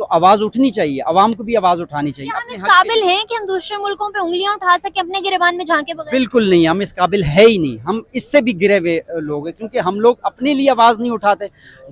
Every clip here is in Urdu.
تو آواز اٹھنی چاہیے, عوام کو بھی آواز اٹھانی چاہیے. ہم اس قابل ہیں کہ ہم دوسرے ملکوں پہ انگلیاں اٹھا سکیں اپنے گریبان میں جھانکے بغیر؟ بالکل نہیں, ہم اس قابل ہے ہی نہیں, ہم اس سے بھی گرے ہوئے لوگ ہیں, کیونکہ ہم لوگ اپنے لیے آواز نہیں اٹھاتے.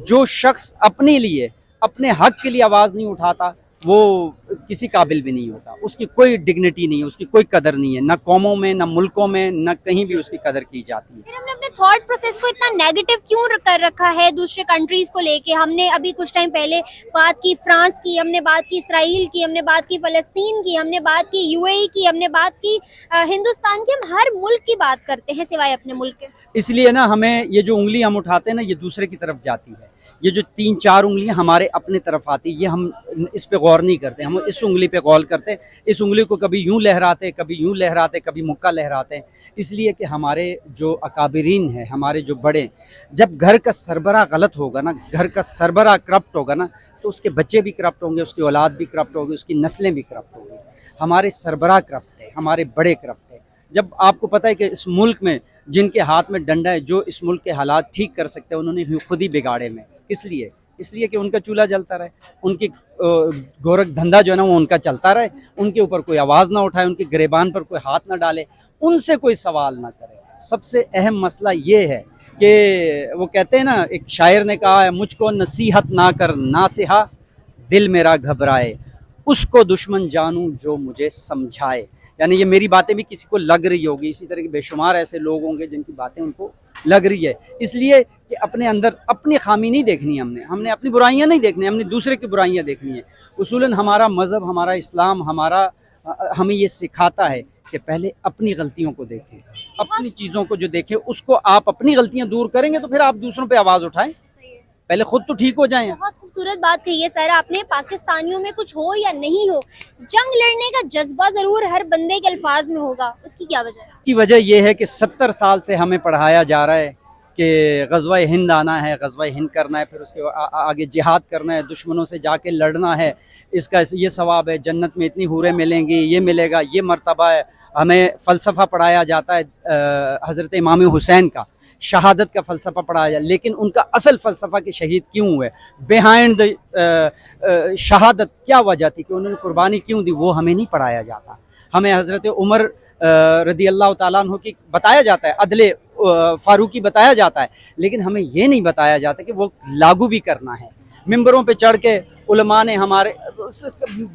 جو شخص اپنے لیے اپنے حق کے لیے آواز نہیں اٹھاتا وہ کسی قابل بھی نہیں ہوتا, اس کی کوئی ڈگنیٹی نہیں ہے, اس کی کوئی قدر نہیں ہے, نہ قوموں میں نہ ملکوں میں نہ کہیں بھی اس کی قدر کی جاتی ہے. پھر ہم نے اپنے تھاٹ پروسیس کو اتنا نیگیٹو کیوں کر رکھا ہے دوسرے کنٹریز کو لے کے؟ ہم نے ابھی کچھ ٹائم پہلے بات کی فرانس کی, ہم نے بات کی اسرائیل کی, ہم نے بات کی فلسطین کی, ہم نے بات کی یو اے ای کی, ہم نے بات کی ہندوستان کی. ہم ہر ملک کی بات کرتے ہیں سوائے اپنے ملک کے. اس لیے نا ہمیں یہ جو انگلی ہم اٹھاتے ہیں نا, یہ دوسرے کی طرف جاتی ہے. یہ جو 3-4 انگلیاں ہمارے اپنے طرف آتی, یہ ہم اس پہ غور نہیں کرتے. ہم اس انگلی پہ غور کرتے, اس انگلی کو کبھی یوں لہراتے, کبھی یوں لہراتے, کبھی مکہ لہراتے ہیں. اس لیے کہ ہمارے جو اکابرین ہیں, ہمارے جو بڑے, جب گھر کا سربراہ غلط ہوگا نا, گھر کا سربراہ کرپٹ ہوگا نا, تو اس کے بچے بھی کرپٹ ہوں گے, اس کی اولاد بھی کرپٹ ہوگی, اس کی نسلیں بھی کرپٹ ہوں گی. ہمارے سربراہ کرپٹ ہے, ہمارے بڑے کرپٹ ہے. جب آپ کو پتہ ہے کہ اس ملک میں جن کے ہاتھ میں ڈنڈا ہے, جو اس ملک کے حالات ٹھیک کر سکتے ہیں, انہوں نے خود ہی بگاڑے میں. کس لیے؟ اس لیے کہ ان کا چولہا جلتا رہے, ان کی گورکھ دھندا جو ہے نا وہ ان کا چلتا رہے, ان کے اوپر کوئی آواز نہ اٹھائے, ان کے گریبان پر کوئی ہاتھ نہ ڈالے, ان سے کوئی سوال نہ کرے. سب سے اہم مسئلہ یہ ہے کہ وہ کہتے ہیں نا, ایک شاعر نے کہا ہے, مجھ کو نصیحت نہ کر ناصحا, دل میرا گھبرائے, اس کو دشمن جانوں جو مجھے سمجھائے. یعنی یہ میری باتیں بھی کسی کو لگ رہی ہوگی, اسی طرح کے بے شمار ایسے لوگ ہوں گے جن کی باتیں ان کو لگ رہی ہے. اس لیے کہ اپنے اندر اپنی خامی نہیں دیکھنی, ہم نے اپنی برائیاں نہیں دیکھنی, ہم نے دوسرے کی برائیاں دیکھنی ہیں. اصولاً ہمارا مذہب, ہمارا اسلام, ہمیں یہ سکھاتا ہے کہ پہلے اپنی غلطیوں کو دیکھیں, اپنی چیزوں کو جو دیکھیں, اس کو آپ اپنی غلطیاں دور کریں گے تو پھر آپ دوسروں پہ آواز اٹھائیں. پہلے خود تو ٹھیک ہو جائیں. بہت خوبصورت بات کہی ہے سر آپ نے. پاکستانیوں میں کچھ ہو یا نہیں ہو, جنگ لڑنے کا جذبہ ضرور ہر بندے کے الفاظ میں ہوگا. اس کی کیا وجہ ہے؟ کی وجہ یہ ہے کہ 70 سال سے ہمیں پڑھایا جا رہا ہے کہ غزوہ ہند آنا ہے, غزوہ ہند کرنا ہے, پھر اس کے آگے جہاد کرنا ہے, دشمنوں سے جا کے لڑنا ہے, اس کا یہ ثواب ہے, جنت میں اتنی حوریں ملیں گی, یہ ملے گا, یہ مرتبہ ہے. ہمیں فلسفہ پڑھایا جاتا ہے حضرت امام حسین کا, شہادت کا فلسفہ پڑھایا جائے, لیکن ان کا اصل فلسفہ کہ شہید کیوں ہوئے, بیہائنڈ شہادت کیا وجہ تھی کہ انہوں نے قربانی کیوں دی, وہ ہمیں نہیں پڑھایا جاتا. ہمیں حضرت عمر رضی اللہ تعالیٰ عنہ کی بتایا جاتا ہے, عدل فاروقی بتایا جاتا ہے, لیکن ہمیں یہ نہیں بتایا جاتا کہ وہ لاگو بھی کرنا ہے. ممبروں پہ چڑھ کے علماء نے ہمارے,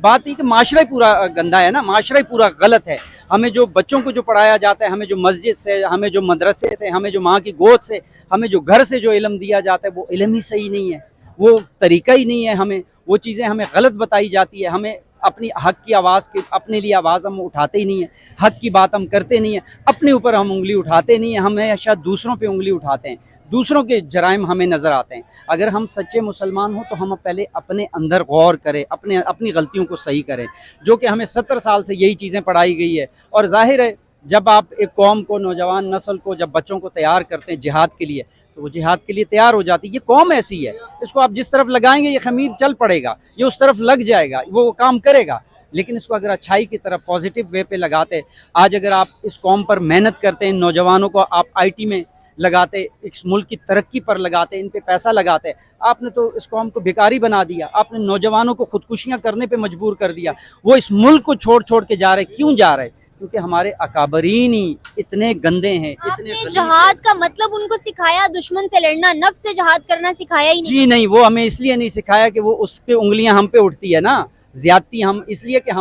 بات یہ کہ معاشرہ پورا گندا ہے نا, معاشرہ پورا غلط ہے. ہمیں جو بچوں کو جو پڑھایا جاتا ہے, ہمیں جو مسجد سے, ہمیں جو مدرسے سے, ہمیں جو ماں کی گود سے, ہمیں جو گھر سے جو علم دیا جاتا ہے, وہ علم ہی صحیح نہیں ہے, وہ طریقہ ہی نہیں ہے. ہمیں وہ چیزیں ہمیں غلط بتائی جاتی ہے. ہمیں اپنی حق کی آواز کی, اپنے لیے آواز ہم اٹھاتے ہی نہیں ہیں, حق کی بات ہم کرتے نہیں ہیں, اپنے اوپر ہم انگلی اٹھاتے نہیں ہیں, ہم ہمیشہ دوسروں پہ انگلی اٹھاتے ہیں, دوسروں کے جرائم ہمیں نظر آتے ہیں. اگر ہم سچے مسلمان ہوں تو ہم پہلے اپنے اندر غور کریں, اپنی غلطیوں کو صحیح کریں, جو کہ ہمیں 70 سال سے یہی چیزیں پڑھائی گئی ہے. اور ظاہر ہے جب آپ ایک قوم کو, نوجوان نسل کو, جب بچوں کو تیار کرتے ہیں جہاد کے لیے, تو وہ جہاد کے لیے تیار ہو جاتی ہے. یہ قوم ایسی ہے, اس کو آپ جس طرف لگائیں گے یہ خمیر چل پڑے گا, یہ اس طرف لگ جائے گا, وہ کام کرے گا. لیکن اس کو اگر اچھائی کی طرف پازیٹیو وے پہ لگاتے, آج اگر آپ اس قوم پر محنت کرتے ہیں, نوجوانوں کو آپ آئی ٹی میں لگاتے, اس ملک کی ترقی پر لگاتے, ان پہ پیسہ لگاتے, آپ نے تو اس قوم کو بیکاری بنا دیا. آپ نے نوجوانوں کو خودکشیاں کرنے پہ مجبور کر دیا. وہ اس ملک کو چھوڑ کے جا رہے, کیوں جا رہے؟ کیونکہ ہمارے اکابرین ہی اتنے گندے ہیں. آپ نے جہاد کا مطلب ان کو سکھایا, دشمن سے لڑنا, نفس سے جہاد کرنا سکھایا ہی نہیں. جی نہیں, وہ ہمیں اس لیے نہیں سکھایا کہ وہ اس پہ انگلیاں ہم پہ اٹھتی ہے نا, زیادتی. ہم اس لیے کہ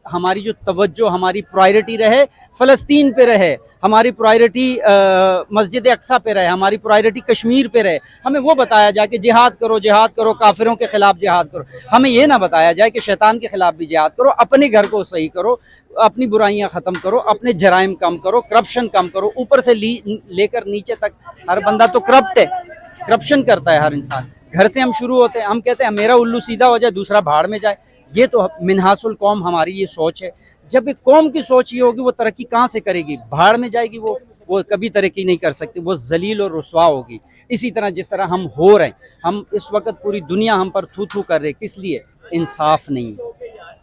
ہماری جو توجہ, ہماری پرائرٹی رہے فلسطین پہ رہے, ہماری پرائرٹی مسجد اقصیٰ پہ رہے, ہماری پرائرٹی کشمیر پہ رہے. ہمیں وہ بتایا جائے کہ جہاد کرو, کافروں کے خلاف جہاد کرو. ہمیں یہ نہ بتایا جائے کہ شیطان کے خلاف بھی جہاد کرو, اپنے گھر کو صحیح کرو, اپنی برائیاں ختم کرو, اپنے جرائم کم کرو, کرپشن کم کرو. اوپر سے لے کر نیچے تک ہر بندہ تو کرپٹ ہے, کرپشن کرتا ہے ہر انسان. گھر سے ہم شروع ہوتے ہیں, ہم کہتے ہیں میرا الو سیدھا ہو جائے, دوسرا بھاڑ میں جائے. یہ تو منحاس القوم ہماری یہ سوچ ہے. جب ایک قوم کی سوچ یہ ہوگی, وہ ترقی کہاں سے کرے گی؟ بھاڑ میں جائے گی, وہ کبھی ترقی نہیں کر سکتی, وہ ذلیل اور رسوا ہوگی. اسی طرح جس طرح ہم ہو رہے ہیں, ہم اس وقت پوری دنیا ہم پر تھو تھو کر رہے, کس لیے؟ انصاف نہیں.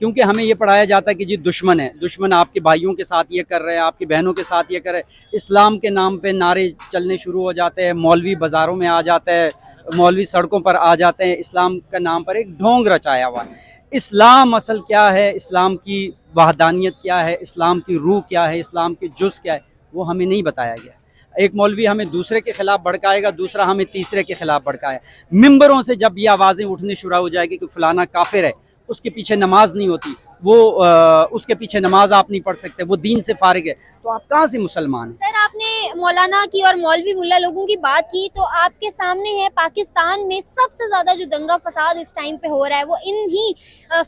کیونکہ ہمیں یہ پڑھایا جاتا ہے کہ جی دشمن ہے، دشمن آپ کے بھائیوں کے ساتھ یہ کر رہے ہیں، آپ کی بہنوں کے ساتھ یہ کر رہے ہیں، اسلام کے نام پہ نعرے چلنے شروع ہو جاتے ہیں، مولوی بازاروں میں آ جاتا ہے، مولوی سڑکوں پر آ جاتے ہیں، اسلام کا نام پر ایک ڈھونگ رچایا ہوا ہے۔ اسلام اصل کیا ہے، اسلام کی وحدانیت کیا ہے، اسلام کی روح کیا ہے، اسلام کی جز کیا ہے، وہ ہمیں نہیں بتایا گیا۔ ایک مولوی ہمیں دوسرے کے خلاف بھڑکائے گا، دوسرا ہمیں تیسرے کے خلاف بھڑکائے۔ ممبروں سے جب یہ آوازیں اٹھنے شروع ہو جائے گی کہ فلانا کافر ہے، اس کے پیچھے نماز نہیں ہوتی، وہ اس کے پیچھے نماز آپ نہیں پڑھ سکتے، وہ دین سے فارغ ہے، تو آپ کہاں سے مسلمان ہیں؟ سر آپ نے مولانا کی اور مولوی ملا لوگوں کی بات کی، تو آپ کے سامنے ہے پاکستان میں سب سے زیادہ جو دنگا فساد اس ٹائم پہ ہو رہا ہے وہ انہی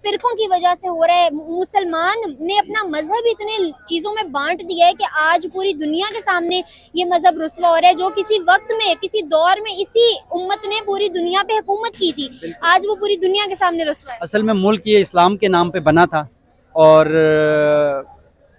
فرقوں کی وجہ سے ہو رہا ہے۔ مسلمان نے اپنا مذہب اتنے چیزوں میں بانٹ دیا ہے کہ آج پوری دنیا کے سامنے یہ مذہب رسوا ہو رہا ہے، جو کسی وقت میں کسی دور میں اسی امت نے پوری دنیا پہ حکومت کی تھی، آج وہ پوری دنیا کے سامنے رسوا ہے۔ اصل میں ملک یہ اسلام کے نام پہ بنا تھا، اور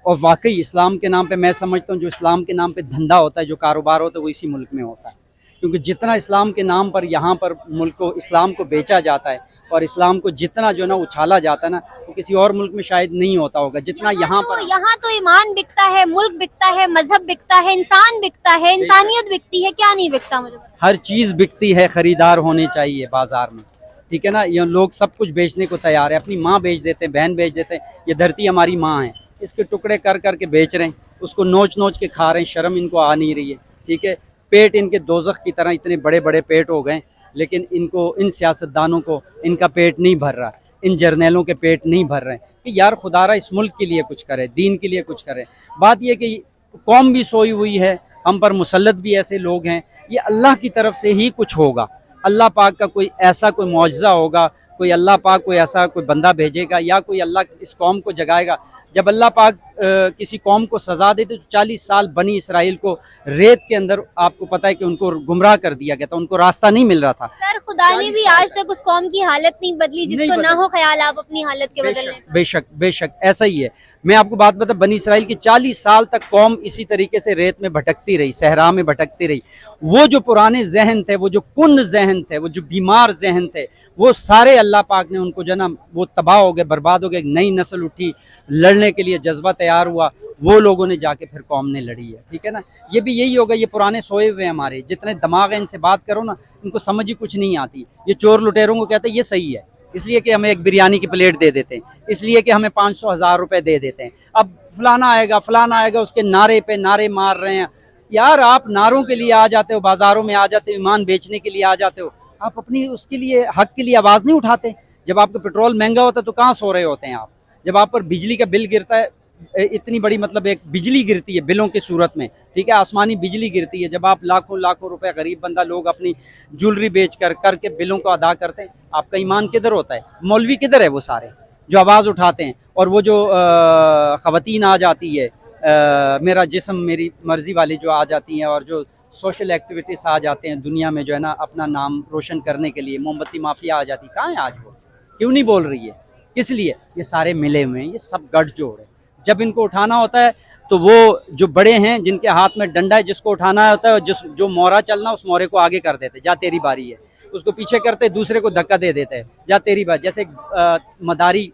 واقعی اسلام کے نام پہ میں سمجھتا ہوں جو اسلام کے نام پہ دھندا ہوتا ہے، جو کاروبار ہوتا ہے، وہ اسی ملک میں ہوتا ہے، کیونکہ جتنا اسلام کے نام پر یہاں پر ملک کو اسلام کو بیچا جاتا ہے اور اسلام کو جتنا جو نا اچھالا جاتا ہے نا، وہ کسی اور ملک میں شاید نہیں ہوتا ہوگا جتنا یہاں پر۔ یہاں تو ایمان بکتا ہے، ملک بکتا ہے، مذہب بکتا ہے، انسان بکتا ہے، انسانیت بکتی ہے، کیا نہیں بکتا؟ مجھے ہر چیز بکتی ہے، خریدار ہونے چاہیے بازار میں، ٹھیک ہے نا؟ یہ لوگ سب کچھ بیچنے کو تیار ہے، اپنی ماں بیچ دیتے ہیں، بہن بیچ دیتے ہیں۔ یہ دھرتی ہماری ماں ہے، اس کے ٹکڑے کر کر کے بیچ رہے ہیں، اس کو نوچ نوچ کے کھا رہے ہیں، شرم ان کو آ نہیں رہی ہے، ٹھیک ہے؟ پیٹ ان کے دوزخ کی طرح اتنے بڑے بڑے پیٹ ہو گئے، لیکن ان سیاستدانوں کو ان کا پیٹ نہیں بھر رہا، ان جرنیلوں کے پیٹ نہیں بھر رہے ہیں کہ یار خدا را اس ملک کے لیے کچھ کرے، دین کے لیے کچھ کرے۔ بات یہ کہ قوم بھی سوئی ہوئی ہے، ہم پر مسلط بھی ایسے لوگ ہیں، یہ اللہ کی طرف سے ہی کچھ ہوگا، اللہ پاک کا کوئی ایسا کوئی معجزہ ہوگا، کوئی اللہ پاک کوئی ایسا کوئی بندہ بھیجے گا، یا کوئی اللہ اس قوم کو جگائے گا۔ جب اللہ پاک کسی قوم کو سزا دیتے تو 40 سال بنی اسرائیل کو ریت کے اندر، آپ کو پتہ ہے کہ ان کو گمراہ کر دیا گیا تھا، ان کو راستہ نہیں مل رہا تھا۔ سر خدا نے بھی آج تک اس قوم کی حالت نہیں بدلی، جس کو نہ ہو خیال آپ اپنی حالت کے بدلنے کا۔ بے شک ایسا ہی ہے۔ میں آپ کو بات بتا، بنی اسرائیل کی 40 سال تک قوم اسی طریقے سے ریت میں بھٹکتی رہی، صحرا میں بھٹکتی رہی۔ وہ جو پرانے ذہن تھے، وہ جو کند ذہن تھے، وہ جو بیمار ذہن تھے، وہ سارے اللہ پاک نے ان کو جو نا وہ تباہ ہو گئے، برباد ہو گئے۔ ایک نئی نسل اٹھی، لڑنے کے لیے جذبہ تیار ہوا، وہ لوگوں نے جا کے پھر قوم نے لڑی ہے، ٹھیک ہے نا؟ یہ بھی یہی ہوگا، یہ پرانے سوئے ہوئے ہمارے جتنے دماغ ہیں، ان سے بات کرو نا، ان کو سمجھ ہی کچھ نہیں آتی۔ یہ چور لٹیروں کو کہتے ہیں یہ صحیح ہے، اس لیے کہ ہمیں ایک بریانی کی پلیٹ دے دیتے ہیں، اس لیے کہ ہمیں 500,000 روپے دے دیتے ہیں۔ اب فلانا آئے گا، اس کے نعرے پہ نعرے مار رہے ہیں۔ یار آپ نعروں کے لیے آ جاتے ہو، بازاروں میں آ جاتے ہو، ایمان بیچنے کے لیے آ جاتے ہو، آپ اپنی اس کے لیے حق کے لیے آواز نہیں اٹھاتے؟ جب آپ کا پیٹرول مہنگا ہوتا ہے تو کہاں سو رہے ہوتے ہیں آپ؟ جب آپ پر بجلی کا بل گرتا ہے، اتنی بڑی مطلب ایک بجلی گرتی ہے بلوں کی صورت میں، ٹھیک ہے، آسمانی بجلی گرتی ہے، جب آپ لاکھوں روپے غریب بندہ لوگ اپنی جولری بیچ کر کے بلوں کو ادا کرتے ہیں، آپ کا ایمان کدھر ہوتا ہے؟ مولوی کدھر ہے وہ سارے جو آواز اٹھاتے ہیں؟ اور وہ جو خواتین آ جاتی ہے، میرا جسم میری مرضی والی جو آ جاتی ہیں، اور جو سوشل ایکٹیویٹیز آ جاتے ہیں دنیا میں جو ہے نا اپنا نام روشن کرنے کے لیے، موم بتی مافیا آ جاتی، کہاں ہے آج وہ؟ کیوں نہیں بول رہی ہے؟ کس لیے؟ یہ سارے ملے ہوئے ہیں، یہ سب گٹھ جوڑ ہے۔ جب ان کو اٹھانا ہوتا ہے تو وہ جو بڑے ہیں، جن کے ہاتھ میں ڈنڈا ہے، جس کو اٹھانا ہوتا ہے، جو مورا چلنا، اس مورے کو آگے کر دیتے، جا تیری باری ہے، اس کو پیچھے کرتے، دوسرے کو دھکا دے دیتے، جا تیری باری۔ جیسے مداری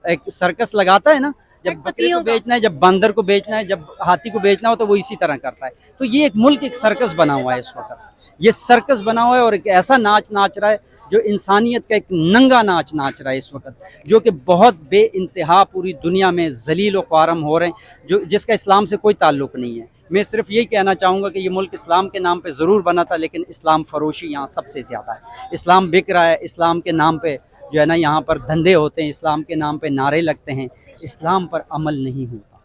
ایک سرکس لگاتا ہے نا، جب بکرے کو بیچنا ہے، جب باندر کو بیچنا ہے، جب ہاتھی کو بیچنا ہو، تو وہ اسی طرح کرتا ہے۔ تو یہ ایک ملک ایک سرکس بنا ہوا ہے اس وقت، یہ سرکس بنا ہوا ہے، اور ایک ایسا ناچ ناچ رہا ہے جو انسانیت کا ایک ننگا ناچ ناچ رہا ہے اس وقت، جو کہ بہت بے انتہا پوری دنیا میں ذلیل و خوارم ہو رہے ہیں، جس کا اسلام سے کوئی تعلق نہیں ہے۔ میں صرف یہی کہنا چاہوں گا کہ یہ ملک اسلام کے نام پہ ضرور بنا تھا، لیکن اسلام فروشی یہاں سب سے زیادہ ہے۔ اسلام بک رہا ہے، اسلام کے نام پہ جو ہے نا یہاں پر دھندے ہوتے ہیں، اسلام کے نام پہ نعرے لگتے ہیں، اسلام پر عمل نہیں ہوتا۔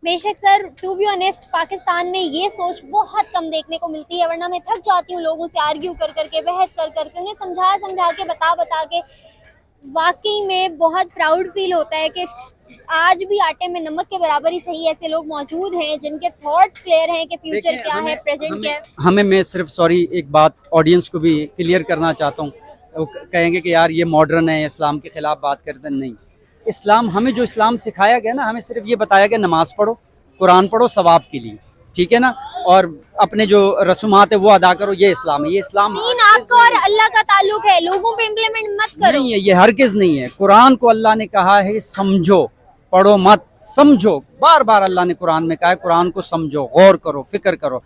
بے شک سر، ٹو بی آنیسٹ پاکستان میں یہ سوچ بہت کم دیکھنے کو ملتی ہے، ورنہ میں تھک جاتی ہوں لوگوں سے آرگیو کر کے، بحث کر کے، انہیں سمجھا کے، بتا کے۔ واقعی میں بہت پراؤڈ فیل ہوتا ہے کہ آج بھی آٹے میں نمک کے برابر ہی صحیح ایسے لوگ موجود ہیں جن کے تھاٹس کلیئر ہیں کہ فیوچر کیا ہے، پریزنٹ کیا ہے۔ میں صرف ایک بات آڈینس کو بھی کلیئر کرنا چاہتا ہوں، وہ کہیں گے کہ یار یہ ماڈرن ہے، اسلام کے خلاف بات کرتے ہیں۔ نہیں، اسلام ہمیں جو اسلام سکھایا گیا نا، ہمیں صرف یہ بتایا گیا نماز پڑھو، قرآن پڑھو ثواب کے لیے، ٹھیک ہے نا, اور اپنے جو رسومات ہے وہ ادا کرو, یہ اسلام ہے. یہ اسلام دین آپ کا اور اللہ کا تعلق ہے, لوگوں پہ امپلیمنٹ مت کرو. نہیں ہے, یہ ہرگز نہیں ہے. قرآن کو اللہ نے کہا ہے سمجھو, پڑھو مت, سمجھو. بار بار اللہ نے قرآن میں کہا ہے قرآن کو سمجھو, غور کرو, فکر کرو.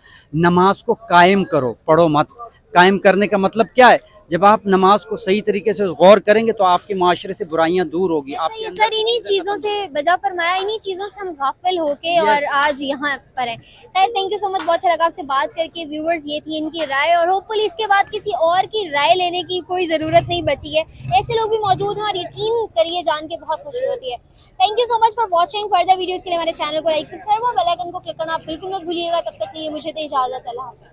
نماز کو قائم کرو, پڑھو مت. قائم کرنے کا مطلب کیا ہے؟ جب آپ نماز کو صحیح طریقے سے غور کریں گے تو آپ کے معاشرے سے برائیاں دور ہوگی. آپ کے سر انہی چیزوں سے بجا فرمایا, انہی چیزوں سے ہم غافل ہو کے اور آج یہاں پر ہیں. خیر تھینک یو سو مچ, بہت اچھا لگا آپ سے بات کر کے. ویورز یہ تھی ان کی رائے, اور ہوپ فلی اس کے بعد کسی اور کی رائے لینے کی کوئی ضرورت نہیں بچی ہے. ایسے لوگ بھی موجود ہیں اور یقین کریے جان کے بہت خوشی ہوتی ہے. Thank you so much for watching. Further videos کے لیے ہمارے چینل کو لائک سبسکرائب اور بیل آئکن کو کلک کرنا آپ بالکل مت بھولیے گا. تب تک کے لیے مجھے دے اجازت, اللہ حافظ.